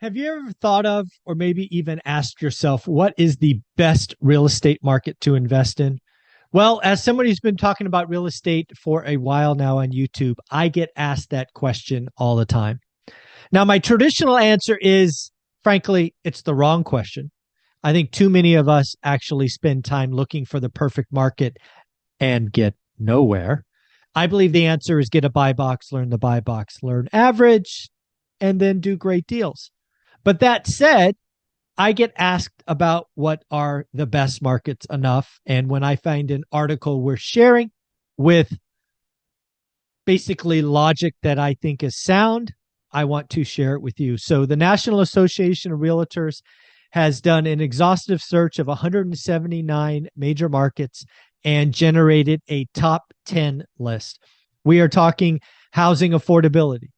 Have you ever thought of, or maybe even asked yourself, what is the best real estate market to invest in? Well, as somebody who's been talking about real estate for a while now on YouTube, I get asked that question all the time. Now, my traditional answer is, frankly, it's the wrong question. I think too many of us actually spend time looking for the perfect market and get nowhere. I believe the answer is get a buy box, learn the buy box, learn average, and then do great deals. But that said, I get asked about what are the best markets enough. And when I find an article worth sharing with basically logic that I think is sound, I want to share it with you. So the National Association of Realtors has done an exhaustive search of 179 major markets and generated a top 10 list. We are talking housing affordability,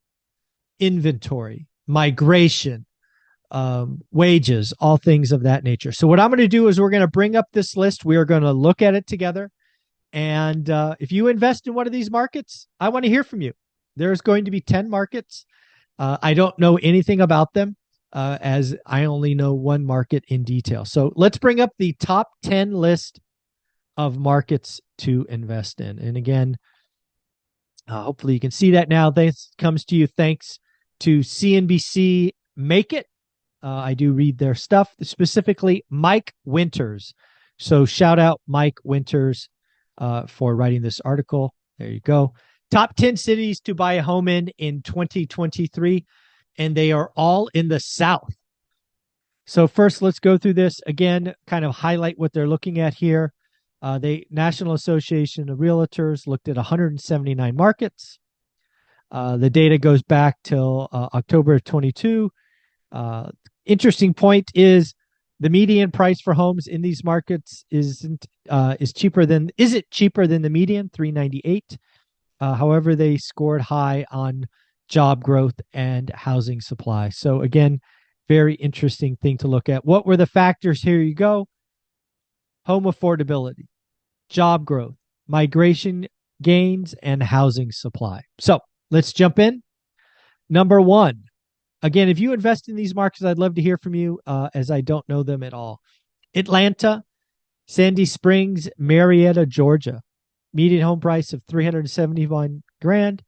inventory, migration, wages, all things of that nature. So what I'm going to do is we're going to bring up this list. We are going to look at it together. And if you invest in one of these markets, I want to hear from you. There's going to be 10 markets. I don't know anything about them as I only know one market in detail. So let's bring up the top 10 list of markets to invest in. And again, hopefully you can see that now. This comes to you thanks to CNBC Make It. I do read their stuff, specifically Mike Winters. So shout out Mike Winters for writing this article. There you go. Top 10 cities to buy a home in 2023, and they are all in the South. So first, let's go through this again, kind of highlight what they're looking at here. The National Association of Realtors looked at 179 markets. The data goes back till October of 22. Interesting point is the median price for homes in these markets is it cheaper than the median, 398. However, they scored high on job growth and housing supply. So again, very interesting thing to look at. What were the factors? Here you go. Home affordability, job growth, migration gains, and housing supply. So let's jump in. Number one. Again, if you invest in these markets, I'd love to hear from you as I don't know them at all. Atlanta, Sandy Springs, Marietta, Georgia. Median home price of 371 grand.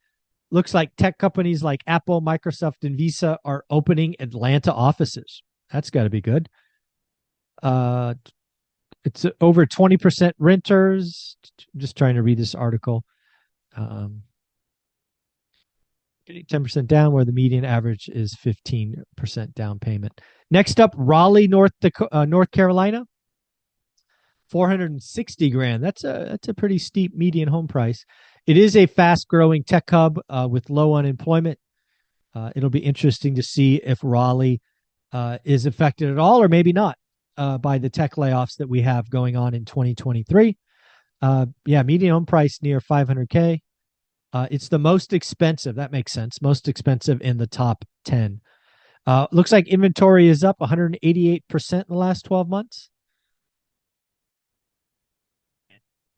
Looks like tech companies like Apple, Microsoft, and Visa are opening Atlanta offices. That's got to be good. It's over 20% renters. I'm just trying to read this article. 10% down, where the median average is 15% down payment. Next up, Raleigh, North Carolina, 460 grand. That's a pretty steep median home price. It is a fast-growing tech hub with low unemployment. It'll be interesting to see if Raleigh is affected at all, or maybe not, by the tech layoffs that we have going on in 2023. Median home price near 500K. It's the most expensive. That makes sense. Most expensive in the top 10. Looks like inventory is up 188% in the last 12 months.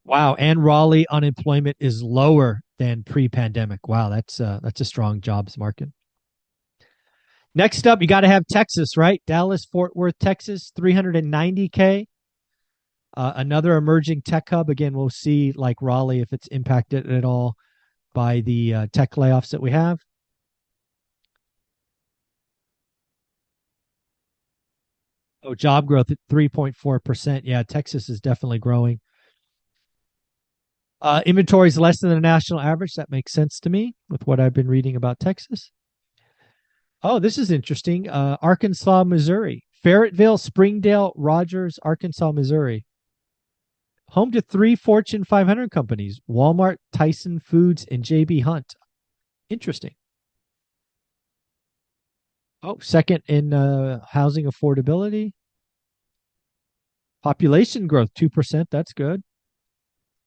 Wow. And Raleigh unemployment is lower than pre-pandemic. Wow. That's a strong jobs market. Next up, you got to have Texas, right? Dallas, Fort Worth, Texas, 390K. Another emerging tech hub. Again, we'll see like Raleigh if it's impacted at all by the tech layoffs that we have. Oh, job growth at 3.4%. Yeah, Texas is definitely growing. Inventory is less than the national average. That makes sense to me with what I've been reading about Texas. Oh, this is interesting. Arkansas, Missouri. Fayetteville, Springdale, Rogers, Arkansas, Missouri. Home to 3 Fortune 500 companies: Walmart, Tyson Foods, and J.B. Hunt. Interesting. Oh, second in housing affordability. Population growth, 2%. That's good.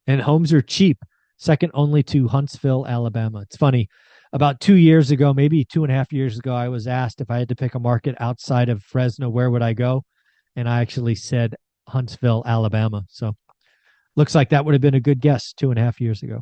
And homes are cheap, second only to Huntsville, Alabama. It's funny. About 2 years ago, maybe 2.5 years ago, I was asked if I had to pick a market outside of Fresno, where would I go? And I actually said Huntsville, Alabama. So looks like that would have been a good guess 2.5 years ago.